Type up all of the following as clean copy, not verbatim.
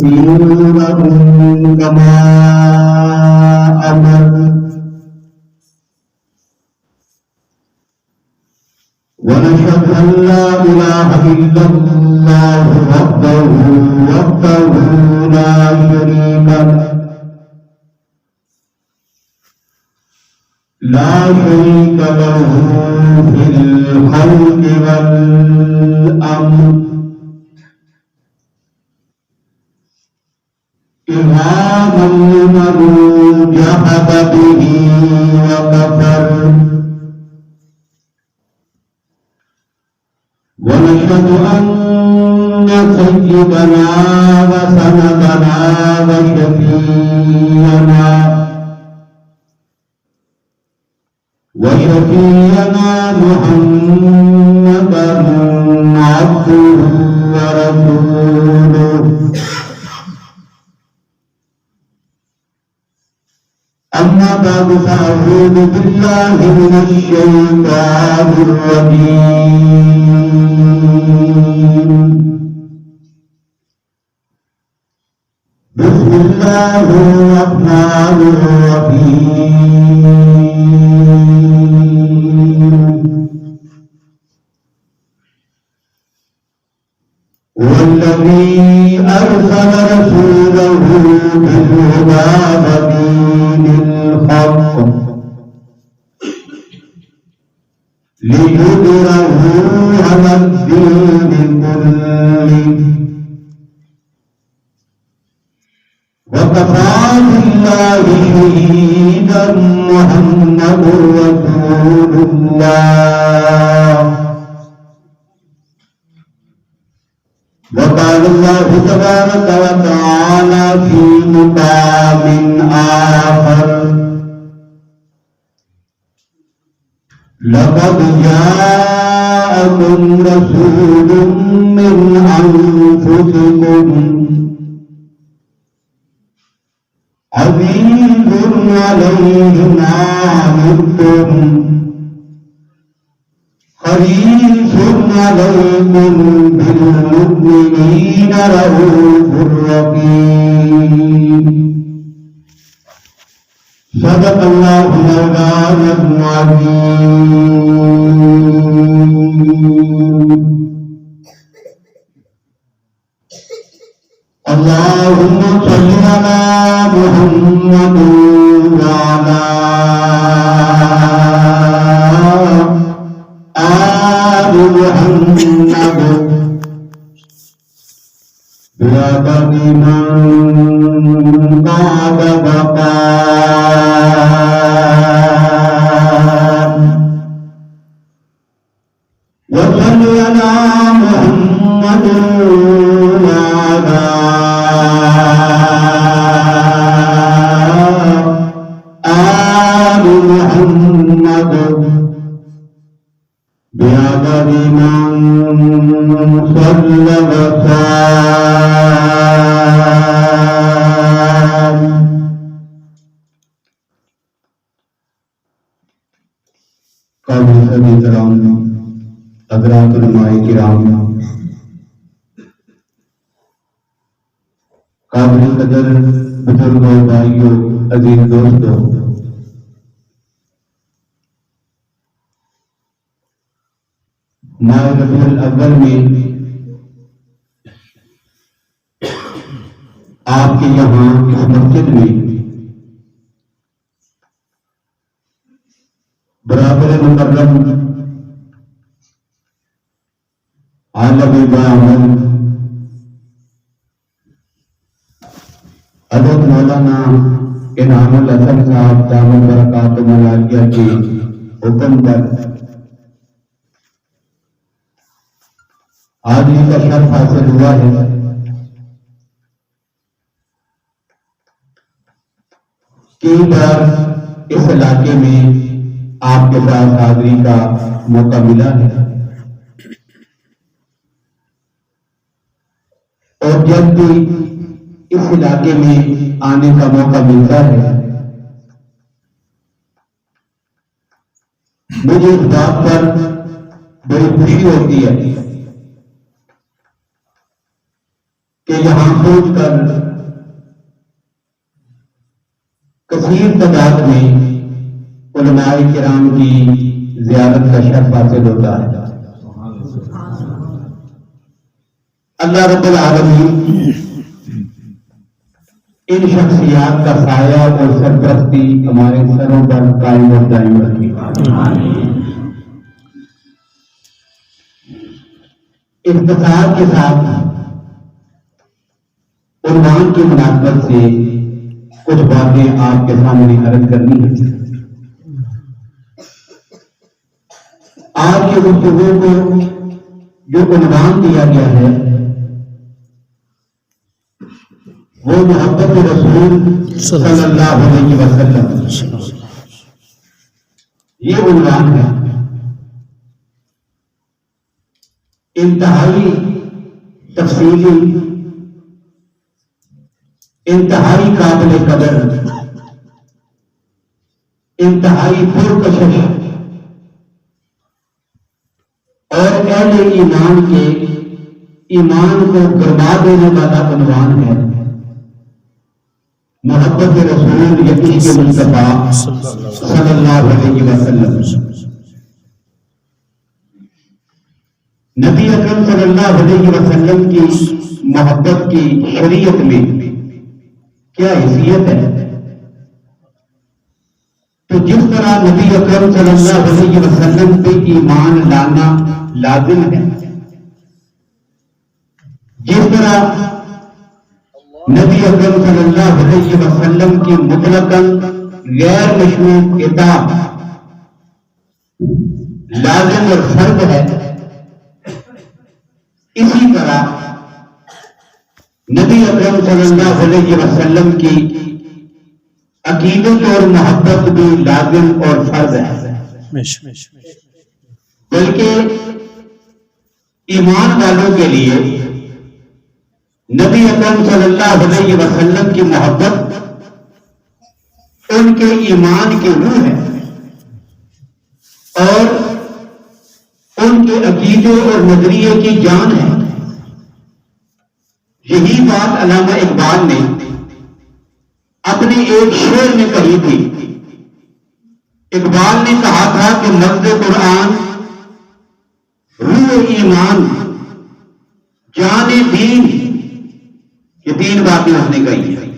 نستغفرهم كما أمر ونشهد أن لا إله إلا الله وحده لا شريك له في الخلق والأمر إماما لمن جحد به وكفر ونشهد أن سيدنا وسندنا وشفيعنا محمدا عبده ورسوله أما بعد فأعوذ بالله من الشيطان الرجيم بسم الله الرحمن الرحيم والذي أرسل رسوله بالهدى ودين الحق ليظهره على الدين كله وكفى بالله شهيدا محمد رسول الله وقال الله تبارك وتعالى في مقام آخر لقد جاءكم رسول من أنفسكم عزيز عليه ما عنتم حريص عليكم بالمؤمنين رؤوف رحيم صدق الله مولانا العظيم اللهم صل على محمد وعلى آل محمد بعدد من قعد بقاء وصل على محمد وعلى آل محمد بعدد من صلى وسام قابل سبھی کرام حضرات علماء کرام قابل قدر بزرگوں بھائیوں عزیز دوستوں ماہ ربیع الاول میں آپ کے یہاں اس مسجد میں برابر مکرم عالم باعمل حضرت مولانا انعام الحسن صاحب دامت برکاتہ العالیہ کے حکم پر حاضری کا شرف حاصل ہوا ہے۔ کئی بار اس علاقے میں آپ کے ساتھ حاضری کا موقع ملا ہے، اور جب بھی اس علاقے میں آنے کا موقع ملتا ہے مجھے اس بات پر بڑی خوشی ہوتی ہے کہ یہاں پہنچ کر کثیر تعداد میں علماء کرام کی زیارت کا شرف حاصل ہوتا ہے۔ اللہ رب العالمین ان شخصیات کا سایہ اور سرپرستی ہمارے سروں پر قائم اور دائم رکھے۔ اختصار کے ساتھ عنوان کی مناسبت سے کچھ باتیں آپ کے سامنے عرض کرنی ہے۔ آج کی گفتگو کو جو عنوان دیا گیا ہے وہ محبت رسول صلی اللہ علیہ وسلم، یہ عنوان ہے۔ انتہائی تفصیلی، انتہائی قابل قدر، انتہائی پرکشش اور اہل ایمان کے ایمان کو گرما دینے والا عنوان ہے محبت رسول یا عشق مصطفیٰ صلی اللہ علیہ وسلم۔ نبی اکرم صلی اللہ علیہ وسلم کی محبت کی شریعت میں کیا حیثیت ہے؟ تو جس طرح نبی اکرم صلی اللہ علیہ وسلم پہ ایمان لانا لازم ہے، جس طرح نبی اکرم صلی اللہ علیہ وسلم کی مطلقاً غیر مشروط اطاعت لازم اور فرض ہے، اسی طرح نبی اکرم صلی اللہ علیہ وسلم کی عقیدت اور محبت بھی لازم اور فرض ہے۔ بلکہ ایمان والوں کے لیے نبی اکرم صلی اللہ علیہ وسلم کی محبت ان کے ایمان کی روح ہے اور ان کے عقیدے اور نظریے کی جان ہے۔ یہی بات علامہ اقبال نے اپنے ایک شعر میں کہی تھی۔ اقبال نے کہا تھا کہ مرد قرآن، روح ایمان، جان دین، یہ تین باتیں اس نے کہی ہیں۔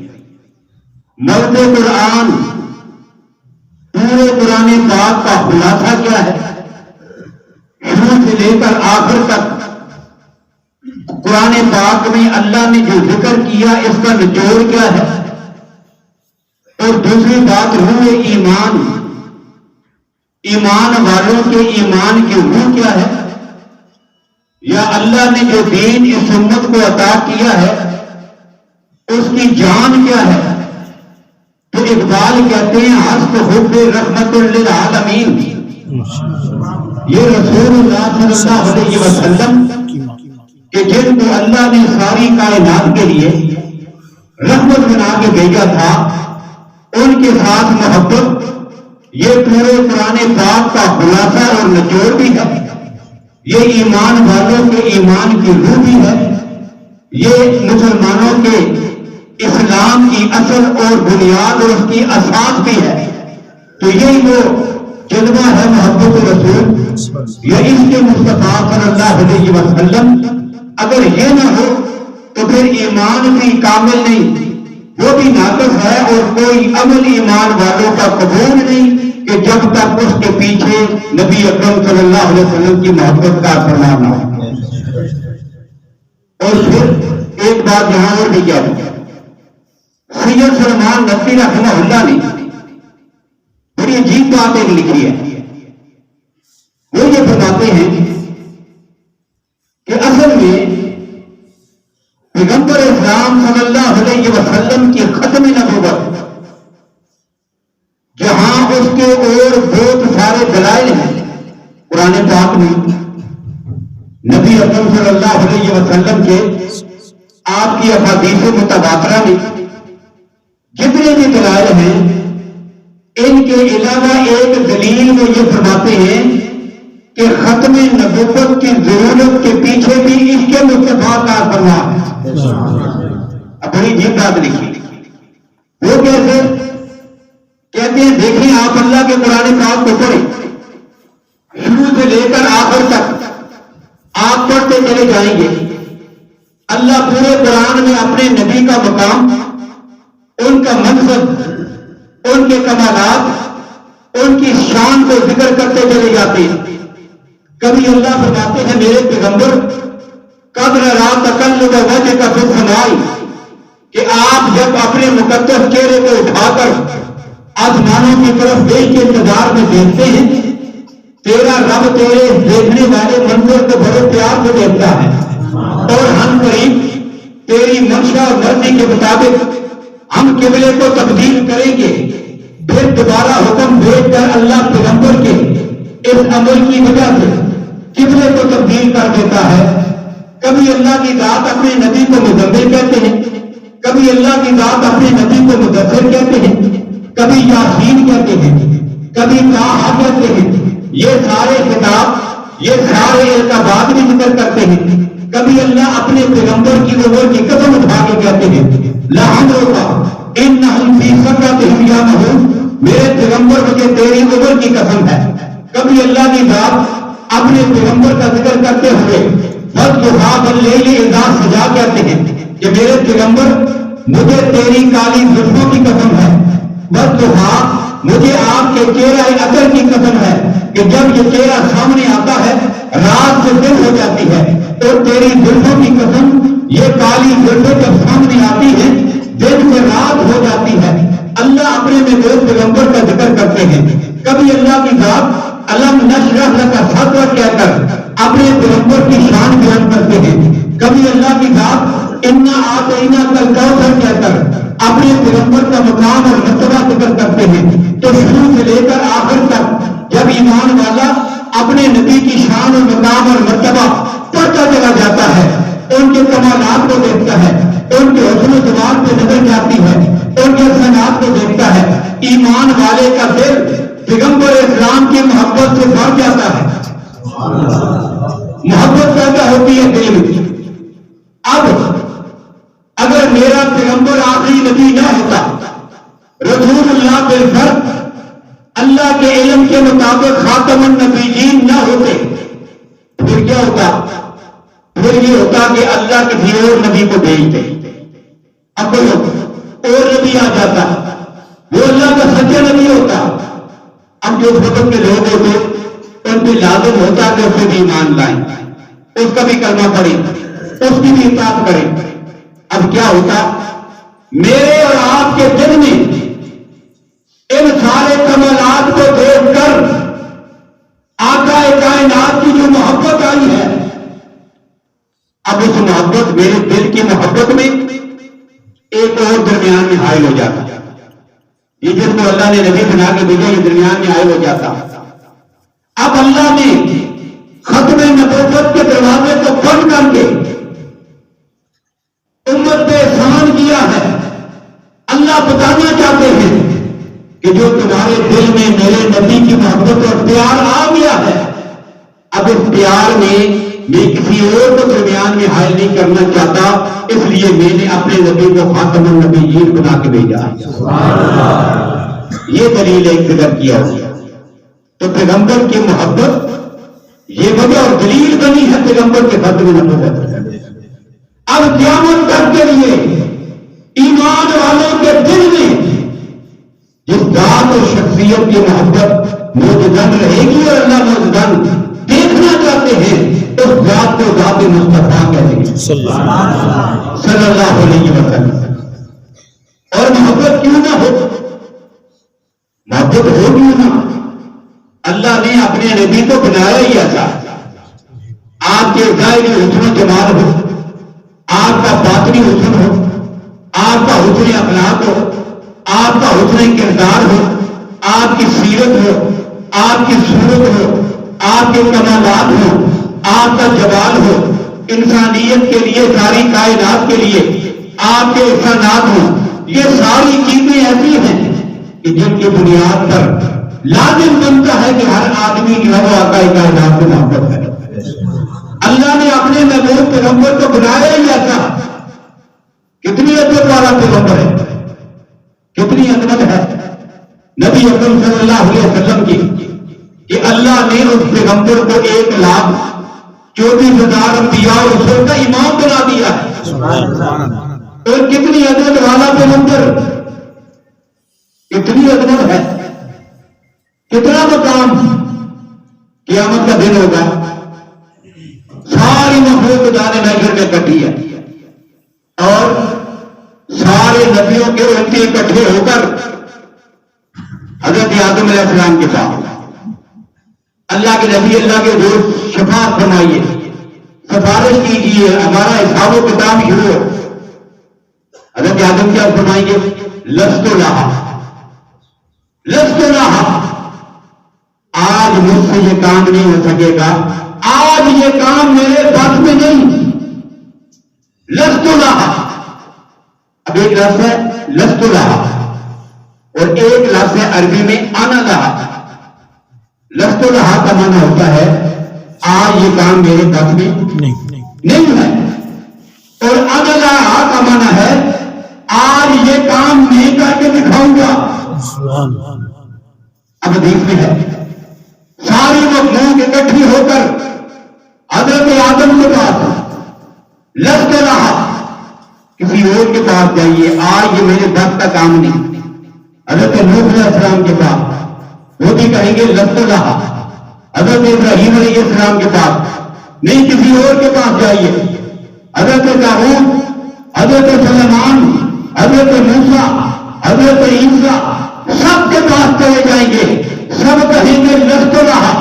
مرد قرآن، پورے قرآن پاک کا خلاصہ کیا ہے، شروع سے لے کر آخر تک قرآن پاک میں اللہ نے جو ذکر کیا اس کا نچوڑ کیا ہے، اور دوسری بات روح ایمان، ایمان والوں کے ایمان کی روح کیا ہے، یا اللہ نے جو دین اس امت کو عطا کیا ہے اس کی جان کیا ہے۔ تو اقبال کہتے ہیں حسب حب رحمت للعالمین، یہ رسول اللہ صلی اللہ علیہ وسلم کہ جن کو اللہ نے ساری کائنات کے لیے رحمت بنا کے بھیجا تھا، ان کے ساتھ محبت یہ پورے قرآن پاک کا خلاصہ اور نچوڑ بھی ہے، یہ ایمان والوں کے ایمان کی روح بھی ہے، یہ مسلمانوں کے اسلام کی اصل اور بنیاد اور اس کی اساس بھی ہے۔ تو یہی وہ جذبہ ہے محبت رسول یا اس کے مصطفیٰ صلی اللہ علیہ وسلم۔ اگر یہ نہ ہو تو پھر ایمان بھی کامل نہیں، وہ بھی ناقص ہے، اور کوئی عمل ایمان والوں کا قبول نہیں کہ جب تک اس کے پیچھے نبی اکرم صلی اللہ علیہ وسلم کی محبت کا اثر نہ ہو۔ اور پھر ایک بات یہاں اور بھی کیا ہے، سید سلمان نقوی رحمہ اللہ نے بڑی عجیب بات ایک لکھی ہے۔ وہ یہ فرماتے ہیں کہ اصل میں پیغمبر اسلام صلی اللہ علیہ وسلم کی ختم نبوت جہاں اس کے اور بہت سارے دلائل ہیں قرآن پاک میں، نبی اکرم صلی اللہ علیہ وسلم کے آپ کی احادیث متواترہ میں جتنے بھی دلائل ہیں، ان کے علاوہ ایک دلیل وہ یہ فرماتے ہیں کہ ختم نبوت کی ضرورت کے پیچھے بھی عشق مصطفیٰ کا اثر ہے۔ بڑی عجیب بات لکھی، وہ کیسے؟ کہتے ہیں دیکھیں آپ اللہ کے قرآن پاک کو پڑھیں، شروع سے لے کر آخر تک آپ پڑھتے چلے جائیں گے، اللہ پورے قرآن میں اپنے نبی کا مقام، ان کا منصب، ان کے کمالات، ان کی شان کو ذکر کرتے چلے جاتے ہیں۔ کبھی اللہ فرماتے ہیں میرے پیغمبر قدر رات تقلب وجہ کا پھر سمائی، کہ آپ جب اپنے مقدس چہرے کو اٹھا کر آسمانوں کی طرف دیکھ کے انتظار میں دیکھتے ہیں، تیرا رب تیرے دیکھنے والے منظر کو بڑے پیار سے دیکھتا ہے، اور ہم قریب تیری منشا اور مرضی کے مطابق ہم قبلے کو تبدیل کریں گے۔ پھر دوبارہ حکم بھیج کر اللہ پیغمبر کے اس عمل کی وجہ سے قبلے کو تبدیل کر دیتا ہے۔ کبھی اللہ کی ذات اپنے نبی کو مزمل کہتے ہیں، کبھی اللہ کی ذات اپنے نبی کو مدثر کہتے ہیں، کبھی یاسین کہتے ہیں، کبھی طٰہٰ کہتے ہیں۔ یہ سارے خطاب، یہ سارے القابات بھی ذکر کرتے ہیں۔ کبھی اللہ اپنے پیغمبر کی عمر کی قسم اٹھا کے کہتے ہیں لَعَمْرُكَ إِنَّهُمْ فِي سَكْرَتِهِمْ يَعْمَهُونَ، میرے پیغمبر مجھے تیری عمر کی قسم ہے۔ کبھی اللہ کی ذات اپنے پیغمبر کا ذکر کرتے ہوئے وَالضُّحَىٰ وَاللَّيْلِ إِذَا سَجَىٰ کہتے ہیں کہ میرے پیغمبر مجھے تیری کالی زلفوں کی قسم ہے۔ وَالضُّحَىٰ مجھے آپ کے چہرہ اثر کی قسم ہے کہ جب یہ چہرہ سامنے آتا ہے رات سے دن ہو جاتی ہے، اور تیری زلفوں کی قسم یہ کالی زلفیں جب سامنے آتی ہیں دن سے رات ہو جاتی ہے۔ اللہ اپنے محبوب پیغمبر کا ذکر کرتے ہیں۔ کبھی اللہ کی ذات الم نشرح لک صدرک کہہ کر اپنے پیغمبر کی شان بیان کرتے ہیں۔ کبھی اللہ کی ذات انا اعطیناک الکوثر کہہ کر اپنے پیغمبر کا مقام اور مرتبہ ذکر کرتے ہیں۔ تو شروع سے لے کر آخر تک جب ایمان والا اپنے نبی کی شان اور مقام اور مرتبہ پڑھتا چلا جاتا ہے، ان کے کمالات کو دیکھتا ہے، ان کے حسن و جمال پہ نظر جاتی ہے، ان کے احسانات کو دیکھتا ہے، ایمان والے کا دل پیغمبر اسلام کی محبت سے بھر جاتا ہے، محبت پیدا ہوتی ہے دل میں۔ اب اگر میرا پیغمبر آخری نبی نہ ہوتا، رسول اللہ بالفرد اللہ کے علم کے مطابق خاتم النبیین نہ ہوتے، پھر کیا ہوتا؟ پھر یہ ہوتا کہ اللہ کسی اور نبی کو بھیجتے، اب کوئی اور نبی آ جاتا، وہ اللہ کا سچا نبی ہوتا۔ اب جو وقت کے لوگ ہوتے ان پہ لازم ہوتا کہ اس پہ بھی ایمان لائیں، اس کا بھی کلمہ پڑھیں، اس کی بھی اطاعت کریں۔ اب کیا ہوتا؟ میرے اور آپ کے دل میں ان سارے کمالات کو دیکھ کر آقا کائنات کی جو محبت آئی ہے، اب اس محبت میرے دل کی محبت میں ایک اور درمیان میں حائل ہو جاتا، یہ جس کو اللہ نے نبی بنا کے بھیجا یہ درمیان میں حائل ہو جاتا۔ اب اللہ نے ختم نبوت کے دروازے کو بند کر کے امت پہ احسان کیا ہے۔ اللہ بتانا چاہتے ہیں کہ جو تمہارے دل میں میرے نبی کی محبت اور پیار آ گیا ہے، اب اس پیار میں کسی اور کو درمیان میں حائل نہیں کرنا چاہتا، اس لیے میں نے اپنے نبی کو خاتم النبیین بنا کے بھیجا ہے۔ یہ دلیل ایک ذکر کیا ہوا، تو پیغمبر کی محبت یہ وجہ اور دلیل بنی ہے پیغمبر کے ختم نبوت۔ اب قیامت تک کے لیے ایمان والوں کے دل میں جس ذات اور شخصیت کی محبت موجودن رہے گی اور اللہ موجودن دیکھنا چاہتے ہیں، اس ذات کو ذات مصطفیٰ کہتے ہیں صلی اللہ علیہ وسلم۔ اور محبت کیوں نہ ہو، محبت ہو کیوں نہ، اللہ نے اپنے نبی کو بنایا ہی ایسا، آپ کے ظاہری حسن و جمال ہو، آپ کا باطنی حسن ہو، آپ کا حسن اخلاق ہو، آپ کا حسن کردار ہو، آپ کی سیرت ہو، آپ کی صورت ہو، آپ کے کمالات ہو، آپ کا جمال ہو، انسانیت کے لیے ساری کائنات کے لیے آپ کے احسانات ہوں، یہ ساری چیزیں ایسی ہیں کہ جن کی بنیاد پر لازم بنتا ہے کہ ہر آدمی جو ہے وہ آقا کائنات سے محبت کرے. اللہ نے اپنے محبوب پیغمبر کو بنایا ہی ایسا. کتنی عزت والا پیغمبر ہے, کتنی عظمت ہے نبی اکرم صلی اللہ علیہ وسلم کی کہ اللہ نے اس پیغمبر کو 1,24,000 انبیاء اور رسول کا امام بنا دیا ہے. اور کتنی عظمت والا پیغمبر, کتنی عظمت ہے, کتنا مقام. قیامت کا دن ہوگا, ساری مخلوق دانے محشر میں اکٹھی ہے اور سارے نبیوں کے امتی اکٹھے ہو کر حضرت آدم علیہ السلام کے پاس, اللہ کے نبی اللہ کے دوست شفاعت فرمائیے, سفارش کیجیے, ہمارا حساب و کتاب شروع ہو. حضرت آدم کیا فرمائیں گے؟ لست لہا, لست لہا, آج مجھ سے یہ کام نہیں ہو سکے گا, آج یہ کام میرے بس میں نہیں. لست لہا, اب ایک لفظ ہے لست لہا اور ایک لفظ ہے عربی میں انا لہا. لست لہا کا معنی ہوتا ہے آج یہ کام میرے بس میں نہیں ہے, اور انا لہا کا معنی ہے آج یہ کام میں کر کے دکھاؤں گا. اب حدیث میں ہے ساری مخلوق اکٹھی ہو کر حضرت آدم کے پاس لست لہا, کسی اور کے پاس جائیے, آج یہ میرے بس کا کام نہیں. حضرت نوح علیہ السلام کے پاس وہ بھی کہیں گے لست لہا. حضرت ابراہیم علیہ السلام کے پاس نہیں, کسی اور کے پاس جائیے. حضرت داؤد, حضرت سلیمان, حضرت موسیٰ, حضرت عیسیٰ, سب کے پاس چلے جائیں گے, سب کہیں گے لست لہا,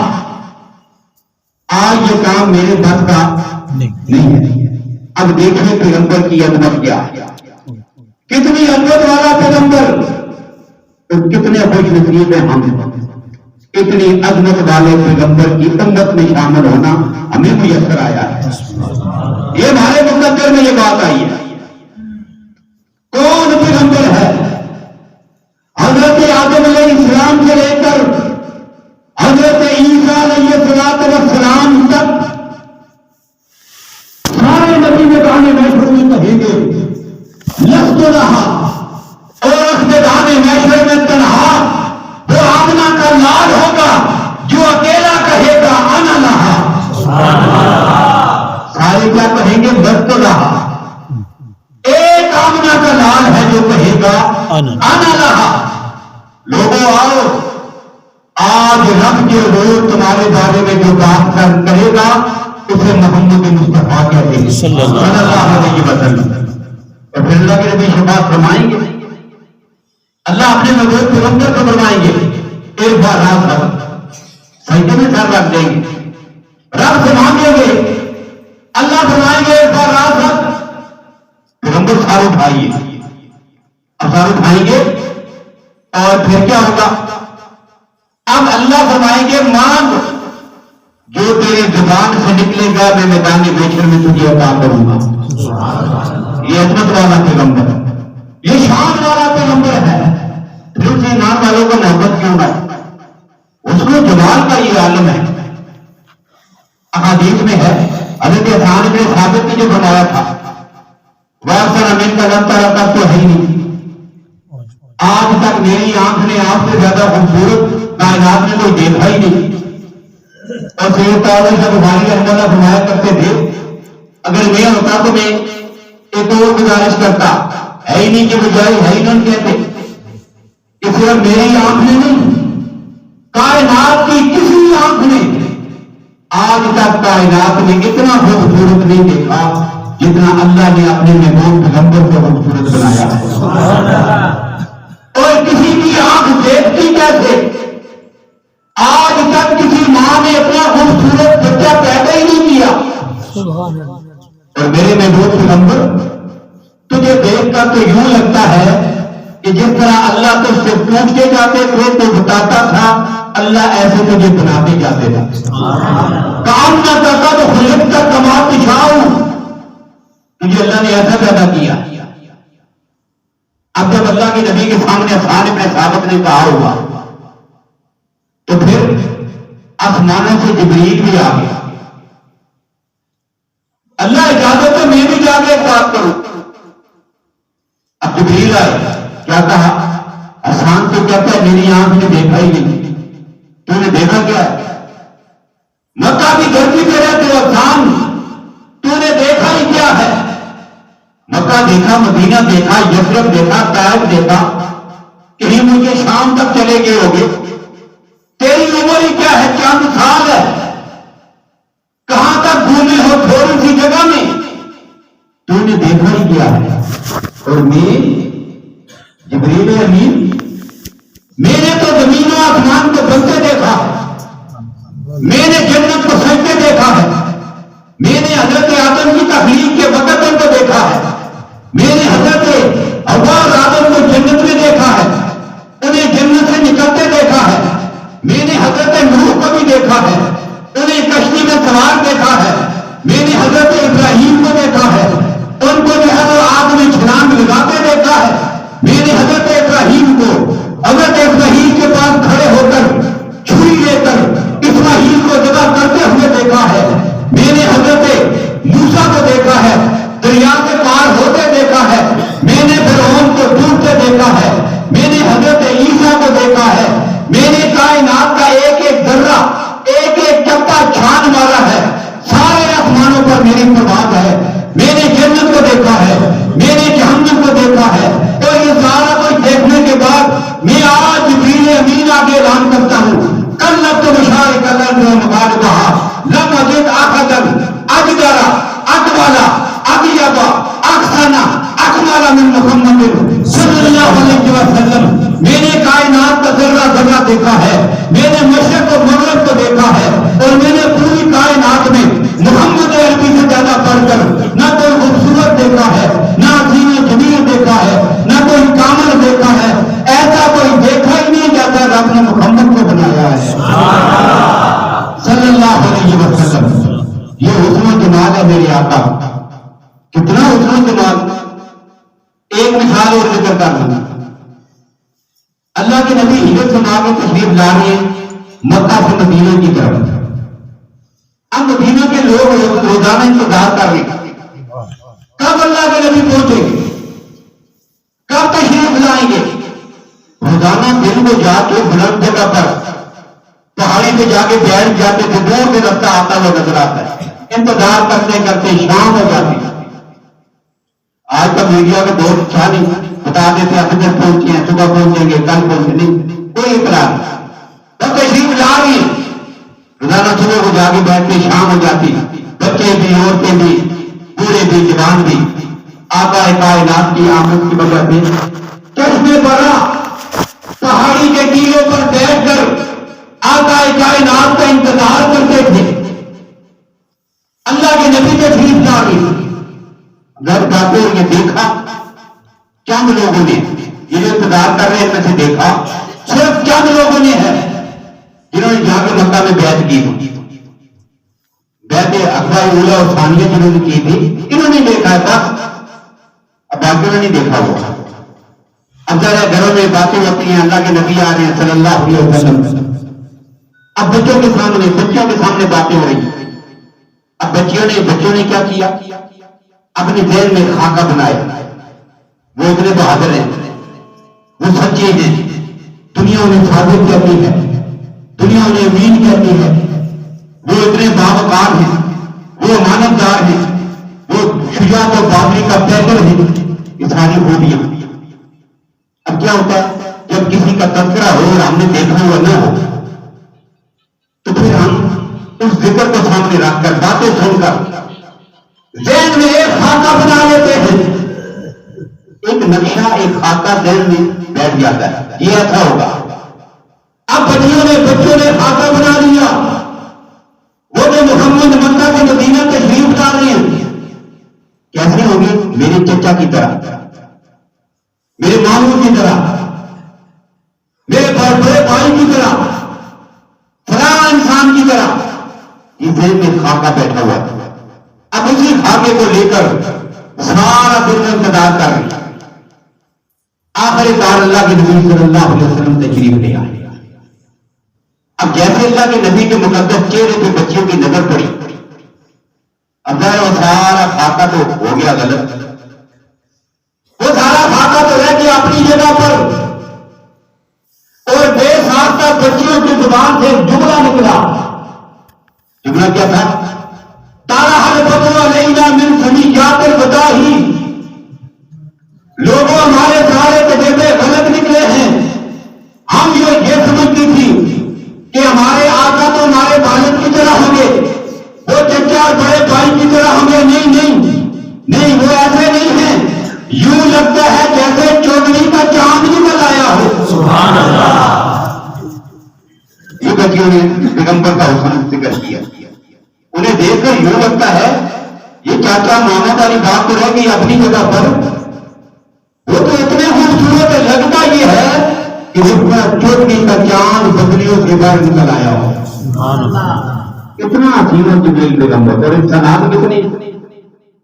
آج یہ کام میرے بس کا نہیں ہے. اب دیکھیں پیغمبر کی عظمت کیا ہے, کتنی عظمت والا پیغمبر, اور کتنے خوش نصیب ہیں ہم, اتنی عظمت والے پیغمبر کی امت میں شامل ہونا ہمیں میسر آیا ہے. یہ ہمارے مقدر میں یہ بات آئی ہے. کون پیغمبر ہے؟ حضرت آدم علیہ السلام سے لے کر حضرت عیسیٰ علیہ السلام تک سارے نبی میدان محشر میں کہیں گے لست لہا, اور اس میدان محشر میں تنہا وہ آمنہ کا لال ہوگا جو اکیلا کہے گا انا لہا. سارے کیا کہیں گے؟ لست لہا. ایک آمنہ کا لال ہے جو کہے گا انا لہا. لوگوں آؤ, آج رب کے روز تمہارے بارے میں جو بات کرے گا اسے محمد مصطفیٰ کہتے ہیں صلی اللہ علیہ وسلم. اور پھر اللہ کے نبی شفاعت فرمائیں گے, اللہ اپنے محبوب پیغمبر کو فرمائیں گے ایک بار رات رب سجدے میں سر رکھ دیں گے, رب سے مانگیں گے, اللہ فرمائیں گے ایک بار رات رب پیغمبر سار اٹھائیے. اب سار اٹھائیں گے اور پھر کیا ہوگا؟ اب اللہ فرمائیں گے مانگ, جو تیری زبان سے نکلے گا میں میدان محشر میں تجھے عطا کروں گا. یہ عظمت والا پیغمبر, یہ شان والا پیغمبر ہے. پھر اس ایمان والوں کو محبت کیوں ہے؟ اس کو جمال کا یہ عالم ہے. احادیث میں ہے حضرت حسان بن ثابت نے جو فرمایا تھا وَأَحْسَنَ مِنْكَ لَمْ تَرَ قَطُّ عَيْنِي, آج تک میری آنکھ نے آپ سے زیادہ خوبصورت کائنات میں کوئی دیکھا ہی نہیں. اور سید تعالی سے بخاری رحمۃ اللہ فرمایا کرتے تھے اگر میں ہوتا تو میں ایک اور گزارش کرتا, ہے ہی نہیں کے بجائے ہے ہی نہیں کہتے, کہ صرف میری آنکھ نے نہیں کائنات کی کسی آنکھ نے آج تک کائنات میں اتنا خوبصورت نہیں دیکھا جتنا اللہ نے اپنے محبوب پیغمبر کو خوبصورت بنایا ہے. اور کسی کی آنکھ دیکھتی کیسے؟ آج تک کسی ماں نے اتنا خوبصورت بچہ پیدا ہی نہیں کیا. اور میرے محبوب پیغمبر تجھے دیکھ کر تو یوں لگتا ہے کہ جس طرح اللہ تجھ سے پوچھتے جاتے تھے تو بتاتا تھا, اللہ ایسے تجھے بناتے جاتے تھا. کام نہ کرتا تو خلق کا کما پچھاؤ, تجھے اللہ نے ایسا پیدا کیا. اب جب اللہ کے نبی کے سامنے حسان بن ثابت نے کہا ہوگا تو پھر آسمانوں سے جبریل بھی آ گیا. اللہ اجازت ہے میں بھی جا کے ایک بات کروں. اب جبریل آئے, کیا کہا؟ آسان تو کہتا ہے میری آنکھ نے دیکھا ہی نہیں. تو نے دیکھا کیا ہے؟ مکہ کی گھرتی پہ رہتے ہو آسان, تو نے دیکھا ہی کیا ہے؟ مکہ دیکھا, مدینہ دیکھا, یثرب دیکھا, طائف دیکھا, کہیں مجھے شام تک چلے گئے ہوگے. تیری عمر ہی کیا ہے؟ چند سال ہے. کہاں تک گھومے ہو تھوڑی سی جگہ میں؟ تو نے دیکھا ہی کیا ہے؟ اور میں جبریل امین, میں نے تو زمین و آسمان کو بنتے دیکھا ہے, میں نے جنت کو سجدے دیکھا ہے, میں نے حضرت آدم کی تخلیق کے وقت ان کو دیکھا ہے, میں نے حضرت حوا اور آدم کو جنت میں دیکھا ہے, انہیں جنت سے نکلتے دیکھا ہے, میں نے حضرت نوح کو بھی دیکھا ہے, انہیں کشتی میں سوار دیکھا ہے, میں نے حضرت ابراہیم کو دیکھا ہے, ان کو جو ہے وہ آگ میں چھلانگ لگاتے دیکھا ہے, میں نے حضرت ابراہیم کو حضرت اسماعیل کے پاس کھڑے ہو کر چھری لے کر اسماعیل کو ذبح کرتے ہوئے دیکھا ہے, میں نے حضرت موسیٰ کو دیکھا ہے, دریا کے پار ہوتے دیکھا ہے, میں نے فرعون کو ڈوبتے دیکھا ہے, میں نے حضرت عیسیٰ کو دیکھا ہے, میں نے کائنات کا ایک ایک ذرہ ایک ایک چپٹا چھان مارا ہے, سارے آسمانوں پر میری پرواز ہے, میں نے جنت کو دیکھا ہے, میں نے جہنم کو دیکھا ہے. تو یہ سارا کچھ دیکھنے کے بعد میں آج جبریل امین آگے اعلان کرتا ہوں, کلب تو مشارق الارض و مغاربہا لم اجد احدا اجدر اطول اطیب احسن اکمل من محمد صلی اللہ علیہ وسلم. میں نے کائنات کا ذرہ ذرہ دیکھا ہے, میں نے مشرق و مغرب کو دیکھا ہے, اور میں نے پوری کائنات میں محمد عربی سے زیادہ پڑھ کر نہ کوئی خوبصورت دیکھا ہے, نہ عظیم و جمیل دیکھا ہے, نہ کوئی کامل دیکھا ہے. ایسا کوئی دیکھا ہی نہیں جاتا رب نے محمد کو بنایا ہے صلی اللہ علیہ وسلم. یہ حسن و جمال ہے میرے آقا, کتنا حسن و جمال. ایک مثال اور ذکر کر دوں. اللہ کے نبی ہجرت فرما کے تشریف لا رہے ہیں مکہ سے مدینہ کی طرف. اب مدینہ کے لوگ روزانہ انتظار کر رہے ہیں کب اللہ کے نبی پہنچیں گے, کب تشریف لائیں گے. روزانہ دن کو جا کے بلند جگہ پر پہاڑی پہ جا کے بیٹھ جاتے تھے, دور سے رستہ آتا ہوا نظر آتا ہے, انتظار کرتے کرتے شام ہو جاتی. آج کا میڈیا کا دور اچھا نہیں, بتا دیتے ابھی تک پہنچے ہیں, صبح پہنچیں گے, کل پہنچے نہیں, کوئی اطلاع نہیں. تب تشریف لا رہی روزانہ صبح کو جا کے بیٹھتے شام ہو جاتی. بچے بھی, عورتیں بھی, بوڑھے بھی, جوان بھی. آقا کائنات کی آمد کی وجہ سے چشمے برا پہاڑی کے ٹیلوں پر بیٹھ کر آقا کائنات کا انتظار کرتے تھے. اللہ کے نبی تشریف لا رہی. گھر جاتے یہ دیکھا چند لوگوں نے, یہ جو انتظار کر رہے ہیں میں سے دیکھا صرف چند لوگوں نے ہے جنہوں نے جا کے مکہ میں بیعت کی. بیعت عقبہ اولیٰ اور ثانیہ جنہوں نے کی تھی انہوں نے دیکھا تھا, اب باقیوں نے نہیں دیکھا ہوا. اب ذرا گھروں میں باتیں ہوتی ہیں, اللہ کے نبی آ رہے ہیں صلی اللہ علیہ وسلم. اب بچوں کے سامنے باتیں ہو رہی ہیں. اب بچوں نے کیا کیا, اپنے ذہن میں خاکہ بنائے. وہ اتنے بہادر ہیں, وہ سچے ہیں, دنیا انہیں صادق کہتی ہے, دنیا انہیں امین کہتی ہے, وہ اتنے باوقار ہیں, وہ امانت دار ہیں, وہ شجاعت و بہادری کا پیکر ہے. یہ ساری خوبیاں. اب کیا ہوتا ہے جب کسی کا تذکرہ ہو اور ہم نے دیکھا ہوا نہ ہو تو پھر ہم اس ذکر کو سامنے رکھ کر باتیں سن کر ذہن میں ایک خاکہ بنا لیتے ہیں, ایک نقشہ, ایک خاکہ ذہن میں بیٹھ جاتا ہے. یہ ایسا ہوگا. اب بچوں نے خاکہ بنا لیا, وہ جو محمد مکہ کے مدینہ تشریف لا رہے ہیں کیسے ہوگی, میرے چچا کی طرح, میرے ماموں کی طرح, میرے بڑے بھائی کی طرح, فلاں انسان کی طرح. یہ ذہن میں خاکہ بیٹھا ہوا ہے. اب اسی خاکے کو لے کر سارا دن انتظار کر رہے. آخر کار اللہ کے نبی صلی اللہ علیہ وسلم تشریف لے آئے. اب جیسے اللہ کے نبی کے مقدس چہرے پہ بچیوں کی نظر پڑی، اب ظاہر وہ سارا خاکہ تو ہو گیا غلط، وہ سارا خاکہ تو رہ گیا اپنی جگہ پر، اور بے ساختہ بچیوں کی زبان سے جملہ نکلا۔ جملہ کیا تھا؟ تارا حل فتوا لینا من سمیجات البداہی، لوگوں ہمارے سارے تجربے غلط نکلے ہیں، ہم یہ سمجھتی تھی کہ ہمارے آقا تو ہمارے والد کی طرح ہوں گے، وہ چچا اور بڑے بھائی کی طرح ہوں گے، نہیں وہ ایسے نہیں ہیں، یوں لگتا ہے جیسے چودھری کا چاند نکل آیا ہو۔ سبحان اللہ۔ یہ بچیوں نے پیغمبر کا حسن ذکر کیا، انہیں دیکھ کر یوں لگتا ہے یہ چاچا ماما والی بات تو رہ گئی اپنی جگہ پر، وہ تو اتنے خوبصورت ہے، لگتا یہ ہے کہ چودھری کا چاند بدلیوں کے بعد نکل آیا ہو۔ کتنا عظیم جبریل پیغمبر، اور انسانات کتنی